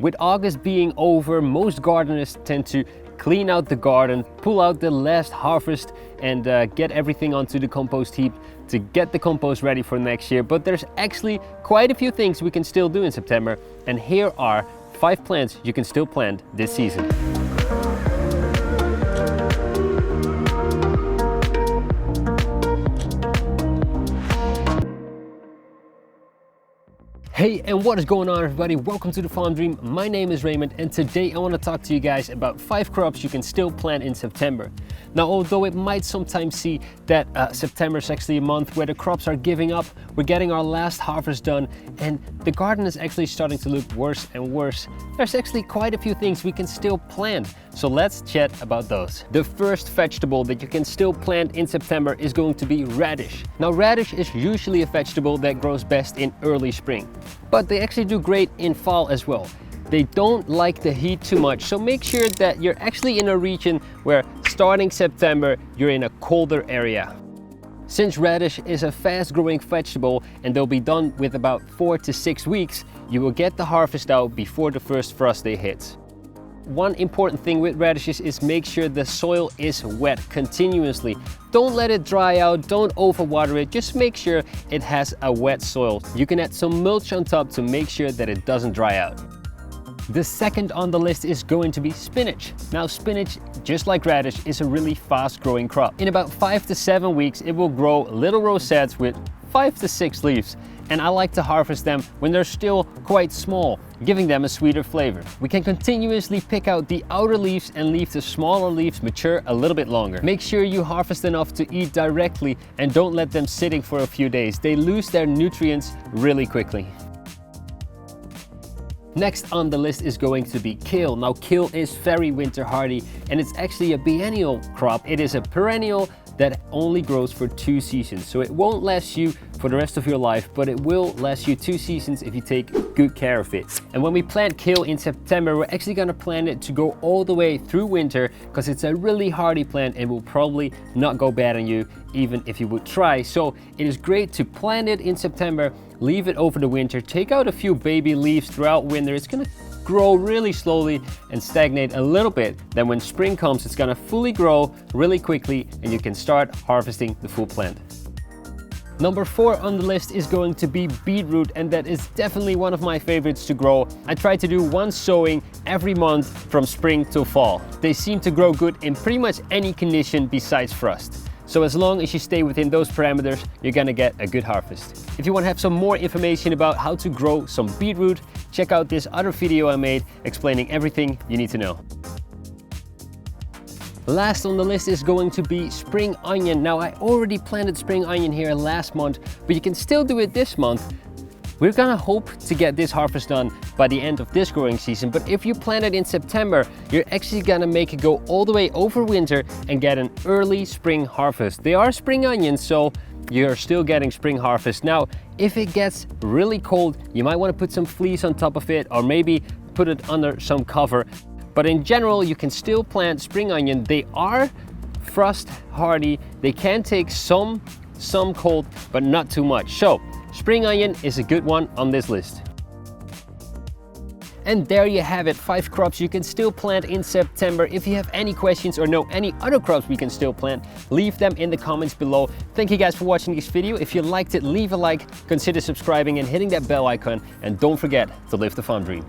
With August being over, most gardeners tend to clean out the garden, pull out the last harvest and get everything onto the compost heap to get the compost ready for next year. But there's actually quite a few things we can still do in September, and here are 5 plants you can still plant this season. Hey, and what is going on, everybody? Welcome to the Farm Dream. My name is Raymond, and today I want to talk to you guys about 5 crops you can still plant in September. Now, although it might sometimes see that September is actually a month where the crops are giving up, we're getting our last harvest done, and the garden is actually starting to look worse and worse, there's actually quite a few things we can still plant. So let's chat about those. The first vegetable that you can still plant in September is going to be radish. Now, radish is usually a vegetable that grows best in early spring, but they actually do great in fall as well. They don't like the heat too much, so make sure that you're actually in a region where starting September, you're in a colder area. Since radish is a fast-growing vegetable and they'll be done with about 4 to 6 weeks, you will get the harvest out before the first frost day hits. One important thing with radishes is make sure the soil is wet continuously. Don't let it dry out, don't overwater it, just make sure it has a wet soil. You can add some mulch on top to make sure that it doesn't dry out. The second on the list is going to be spinach. Now, spinach, just like radish, is a really fast-growing crop. In about 5 to 7 weeks, it will grow little rosettes with 5 to 6 leaves. And I like to harvest them when they're still quite small, giving them a sweeter flavor. We can continuously pick out the outer leaves and leave the smaller leaves mature a little bit longer. Make sure you harvest enough to eat directly and don't let them sitting for a few days. They lose their nutrients really quickly. Next on the list is going to be kale. Now, kale is very winter hardy and it's actually a biennial crop. It is a perennial that only grows for 2 seasons. So it won't last you for the rest of your life, but it will last you 2 seasons if you take good care of it. And when we plant kale in September, we're actually gonna plant it to go all the way through winter because it's a really hardy plant and will probably not go bad on you even if you would try. So it is great to plant it in September, leave it over the winter, take out a few baby leaves throughout winter. It's gonna grow really slowly and stagnate a little bit. Then when spring comes, it's gonna fully grow really quickly and you can start harvesting the full plant. Number 4 on the list is going to be beetroot, and that is definitely one of my favorites to grow. I try to do 1 sowing every month from spring to fall. They seem to grow good in pretty much any condition besides frost. So as long as you stay within those parameters, you're gonna get a good harvest. If you want to have some more information about how to grow some beetroot, check out this other video I made explaining everything you need to know. Last on the list is going to be spring onion. Now, I already planted spring onion here last month, but you can still do it this month. We're gonna hope to get this harvest done by the end of this growing season, but if you plant it in September, you're actually gonna make it go all the way over winter and get an early spring harvest. They are spring onions, so you're still getting spring harvest. Now, if it gets really cold, you might wanna put some fleece on top of it or maybe put it under some cover. But in general, you can still plant spring onion. They are frost hardy. They can take some cold, but not too much. So, spring onion is a good one on this list. And there you have it, 5 crops you can still plant in September. If you have any questions or know any other crops we can still plant, leave them in the comments below. Thank you guys for watching this video. If you liked it, leave a like, consider subscribing and hitting that bell icon. And don't forget to live the farm dream.